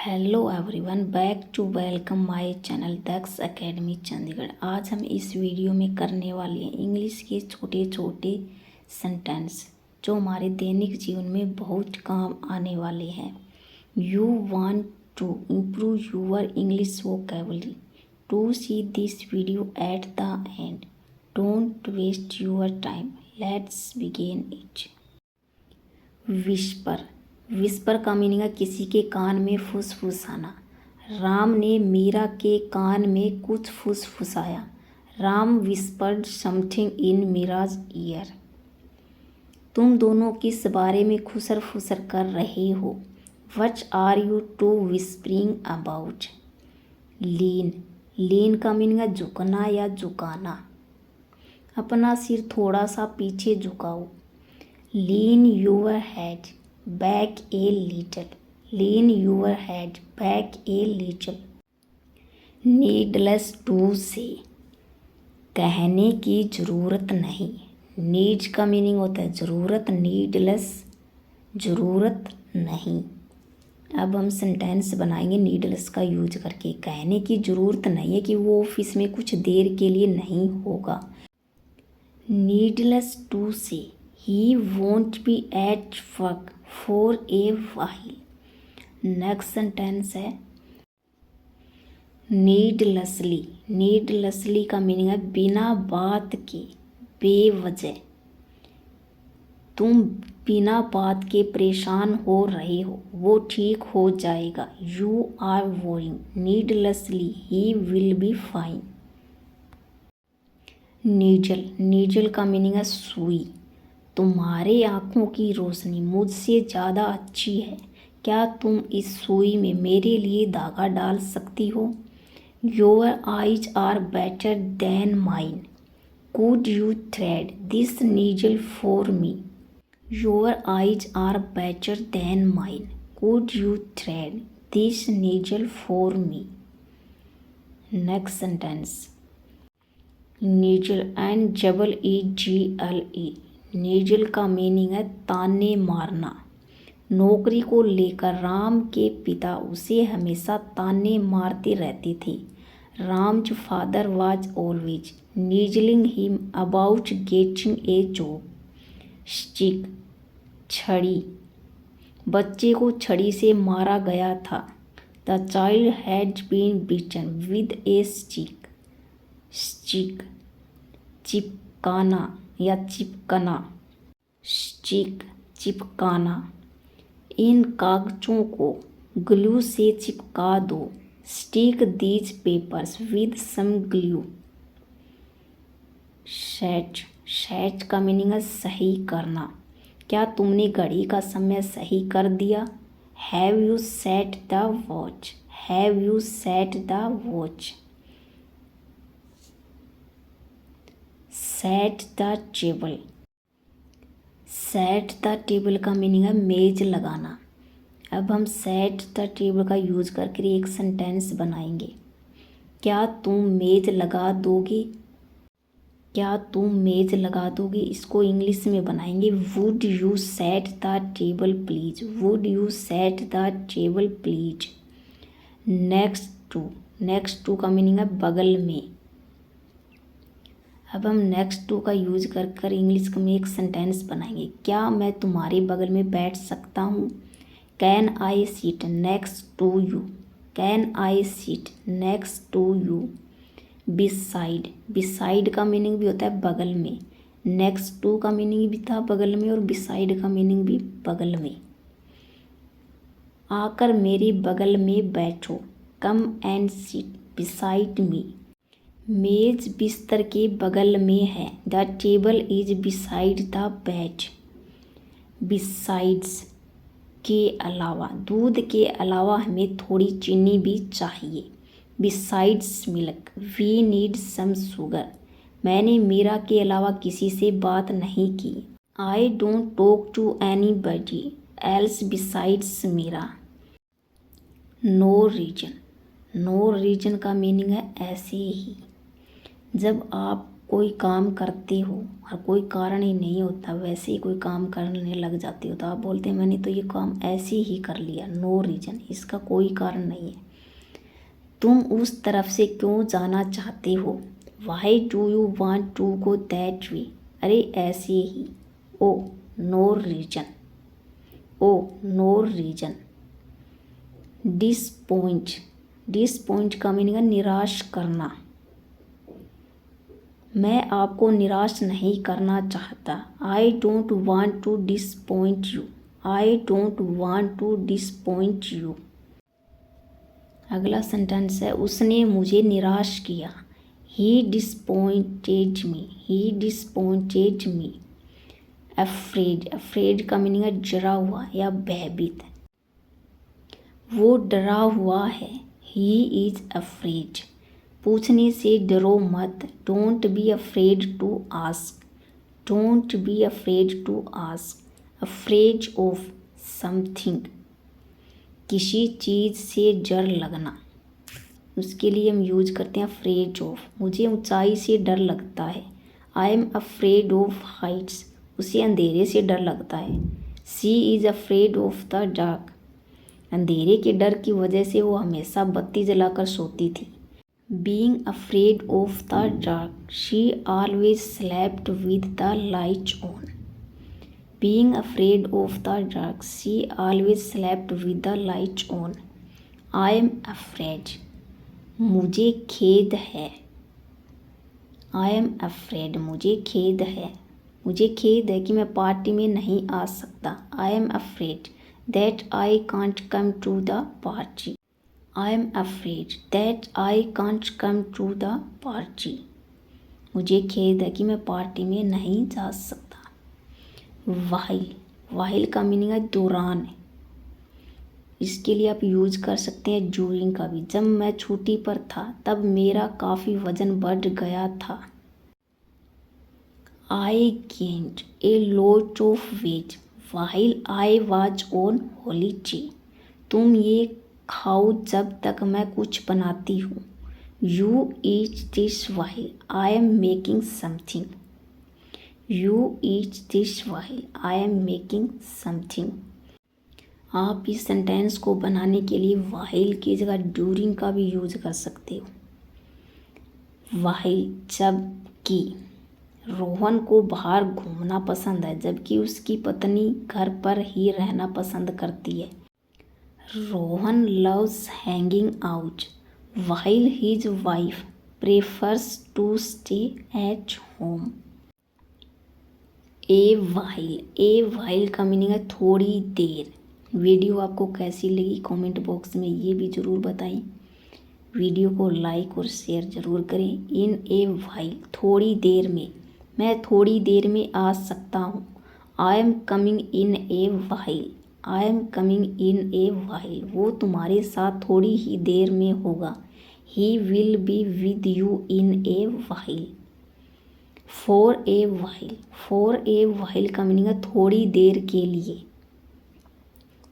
Hello everyone, back to welcome my channel Daksh academy Chandigarh. आज हम इस वीडियो में करने वाले हैं इंग्लिश के छोटे छोटे सेंटेंस जो हमारे दैनिक जीवन में बहुत काम आने वाले हैं। You want to improve your English vocabulary to see this video at the end. Don't waste your time, let's begin it. Whisper. Whisper का मीनिंग है किसी के कान में फुसफुसाना। राम ने मीरा के कान में कुछ फुसफुसाया। Ram whispered something in Meera's ear. तुम दोनों किस बारे में खुसर फुसर कर रहे हो? What are you two whispering about? Lean. Lean का मीनिंग है झुकना या झुकाना। अपना सिर थोड़ा सा पीछे झुकाओ। Lean your head back a little. Lean your head back a little. Needless to say, कहने की ज़रूरत नहीं। नीड्स का मीनिंग होता है ज़रूरत, नीडलेस ज़रूरत नहीं। अब हम सेंटेंस बनाएंगे नीडलेस का यूज करके। कहने की ज़रूरत नहीं है कि वो ऑफिस में कुछ देर के लिए नहीं होगा। नीडलेस टू से he won't be at work for a while. Next sentence है नीडलेसली। नीडलेसली का मीनिंग है बिना बात के, बेवजह। तुम बिना बात के परेशान हो रहे हो, वो ठीक हो जाएगा। You are worrying needlessly, he will be fine. Needle. Needle का मीनिंग है सुई। तुम्हारे आँखों की रोशनी मुझसे ज़्यादा अच्छी है, क्या तुम इस सुई में मेरे लिए धागा डाल सकती हो? Your eyes are better than mine, could you thread this needle for me? Your eyes are better than mine, could you thread this needle for me? Next sentence needle and जबल EGLE। नीडल का meaning है ताने मारना। नौकरी को लेकर राम के पिता उसे हमेशा ताने मारते रहते थे। Ram's father was always needling him about getting a job. Stick, छड़ी। बच्चे को छड़ी से मारा गया था। The child had been beaten with a stick. Stick, चिपकाना या चिपकना। स्टिक, चिपकाना। इन कागजों को ग्लू से चिपका दो। Stick these papers with some glue. Set. Set का मीनिंग है सही करना। क्या तुमने घड़ी का समय सही कर दिया? Have you set the watch? Have you set the watch? Set the table. Set the table का मीनिंग है मेज लगाना। अब हम सेट द टेबल का यूज करके एक सेंटेंस बनाएंगे। क्या तुम मेज लगा दोगे? क्या तुम मेज लगा दोगे? इसको इंग्लिश में बनाएंगे would you set the table please? Would you set the table please? Next to. Next to का मीनिंग है बगल में। अब हम नेक्स्ट टू का यूज कर इंग्लिश में एक सेंटेंस बनाएंगे। क्या मैं तुम्हारे बगल में बैठ सकता हूँ? Can I seat next to you? Can I seat next to you? Beside. Beside का मीनिंग भी होता है बगल में। नेक्स्ट टू का मीनिंग भी था बगल में और बिसाइड का मीनिंग भी बगल में। आकर मेरे बगल में बैठो। Come and seat beside me. मेज बिस्तर के बगल में है। The table is beside the bed. Besides, के अलावा। दूध के अलावा हमें थोड़ी चीनी भी चाहिए। Besides milk we need some sugar. मैंने मीरा के अलावा किसी से बात नहीं की। I don't talk to anybody else besides Meera. No reason. No reason का मीनिंग है ऐसे ही। जब आप कोई काम करते हो और कोई कारण ही नहीं होता, वैसे ही कोई काम करने लग जाते हो तो आप बोलते हैं मैंने तो ये काम ऐसे ही कर लिया, नो रीज़न, इसका कोई कारण नहीं है। तुम उस तरफ से क्यों जाना चाहते हो, why do you want to go that way, अरे ऐसे ही, oh no reason, oh no reason. Disappoint, disappoint का मीनिंग है निराश करना, मैं आपको निराश नहीं करना चाहता, I don't want to disappoint you, I don't want to disappoint you. अगला सेंटेंस है उसने मुझे निराश किया, he disappointed me, he disappointed me. Afraid, afraid का मीनिंग है डरा हुआ या भयभीत, वो डरा हुआ है, ही इज अफ्रेड। पूछने से डरो मत, don't be afraid to ask, don't be afraid to ask. Afraid of something, किसी चीज़ से डर लगना, उसके लिए हम यूज करते हैं अफ्रेड ऑफ, मुझे ऊंचाई से डर लगता है, I am afraid of Heights, उसे अंधेरे से डर लगता है। She is afraid of the dark, अंधेरे के डर की वजह से वो हमेशा बत्ती जलाकर सोती थी। Being afraid of the dark, she always slept with the lights on. Being afraid of the dark, she always slept with the lights on. I am afraid. मुझे खेद है, I am afraid, मुझे खेद है, मुझे खेद है कि मैं पार्टी में नहीं आ सकता। I am afraid that I can't come to the party. I am afraid that I can't come to the party. मुझे खेद है कि मैं पार्टी में नहीं जा सकता। वाहिल, वाहिल का मीनिंग है दौरान, इसके लिए आप यूज कर सकते हैं ड्यूरिंग का भी। जब मैं छुट्टी पर था तब मेरा काफ़ी वजन बढ़ गया था। I gained a lot of weight while I was on holiday. तुम ये खाओ जब तक मैं कुछ बनाती हूँ। You eat this while I am making something, you eat this while I am making something. आप इस सेंटेंस को बनाने के लिए वाइल की जगह ड्यूरिंग का भी यूज कर सकते हो। वाइल, जबकि रोहन को बाहर घूमना पसंद है जबकि उसकी पत्नी घर पर ही रहना पसंद करती है। Rohan loves hanging out while his wife prefers to stay at home. A while का मीनिंग है थोड़ी देर। वीडियो आपको कैसी लगी कमेंट बॉक्स में ये भी ज़रूर बताएं। वीडियो को लाइक और शेयर ज़रूर करें। इन ए while, थोड़ी देर में, मैं थोड़ी देर में आ सकता हूँ। I am coming in A while, I am coming in a while, वो तुम्हारे साथ थोड़ी ही देर में होगा। ही will be with you in a while. For a while, for a while का मीनिंग है थोड़ी देर के लिए,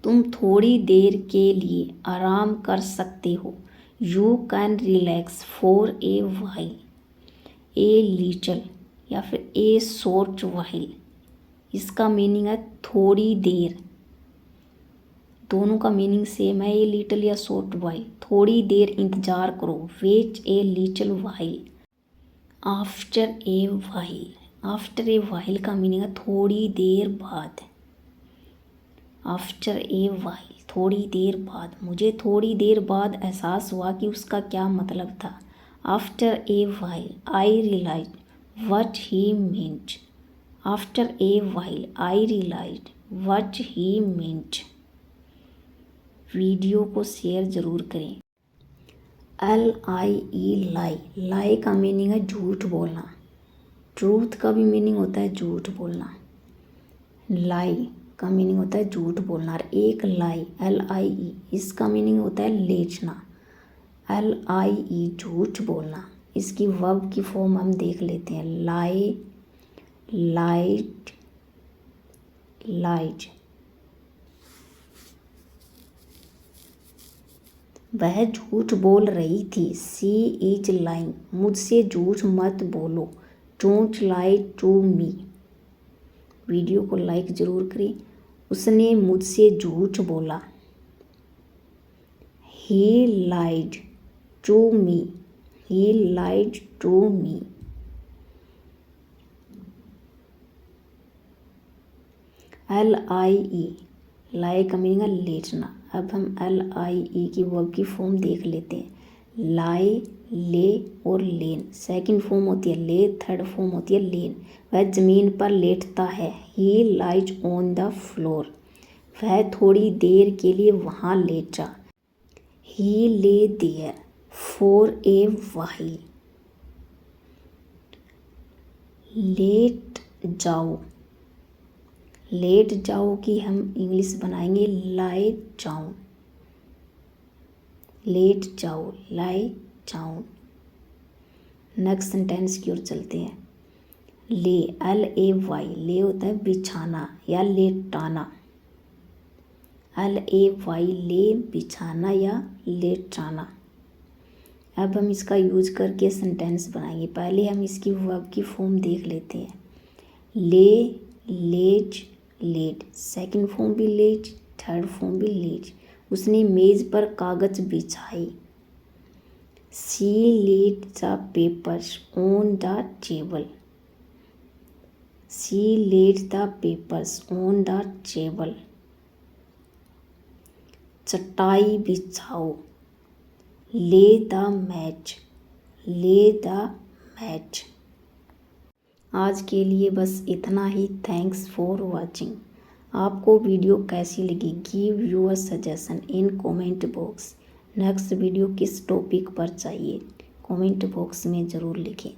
तुम थोड़ी देर के लिए आराम कर सकते हो। You can relax for a while. A little या फिर ए शॉर्ट वाइल, इसका मीनिंग है थोड़ी देर, दोनों का मीनिंग सेम है। ए लिटल या शॉर्ट वाइल, थोड़ी देर इंतज़ार करो। Wait a little while. After a while, after a while का मीनिंग है थोड़ी देर बाद। आफ्टर ए वाइल, थोड़ी देर बाद। मुझे थोड़ी देर बाद एहसास हुआ कि उसका क्या मतलब था। After a while I realise what he meant. After a while I realise what he meant. Video को शेयर ज़रूर करें। LIE लाई, लाई का मीनिंग है झूठ बोलना। ट्रूथ का भी मीनिंग होता है झूठ बोलना। लाई का मीनिंग होता है झूठ बोलना। और एक लाई LIE, इसका मीनिंग होता है लेचना। LIE झूठ बोलना। इसकी वर्ब की फॉर्म हम देख लेते हैं। लाई, लाइट, लाइट। वह झूठ बोल रही थी। सी इज लाइंग, मुझसे झूठ मत बोलो। Don't lie to me. Video को लाइक ज़रूर करें। उसने मुझसे झूठ बोला। He lied to me. He lied to me. LIE lie का मीनिंग है लेटना। अब हम LIE की वर्ब की फॉर्म देख लेते हैं। लाई, ले और लेन। सेकंड फॉर्म होती है ले, थर्ड फॉर्म होती है लेन। वह ज़मीन पर लेटता है। He lies on the floor. वह थोड़ी देर के लिए वहाँ लेटा। He lay there for a while. लेट जाओ। लेट जाओ की हम इंग्लिश बनाएंगे लाई डाउन। लेट जाओ, लाई डाउन। नेक्स्ट सेंटेंस की ओर चलते हैं। ले, LAY, ले होता है बिछाना या लेटाना। LAY, ले बिछाना या लेटाना। अब हम इसका यूज करके सेंटेंस बनाएंगे। पहले हम इसकी वर्ब की फॉर्म देख लेते हैं। Lay, laid, laid. Second form भी लेट, थर्ड फॉर्म भी लेट। उसने मेज पर कागज बिछाए। She laid the papers on the table. She laid the papers on the table. चटाई बिछाओ। Lay the mat. Lay the mat. आज के लिए बस इतना ही। Thanks for watching. आपको वीडियो कैसी लगी? Give your suggestion in comment box. Next video किस टॉपिक पर चाहिए कमेंट बॉक्स में ज़रूर लिखें।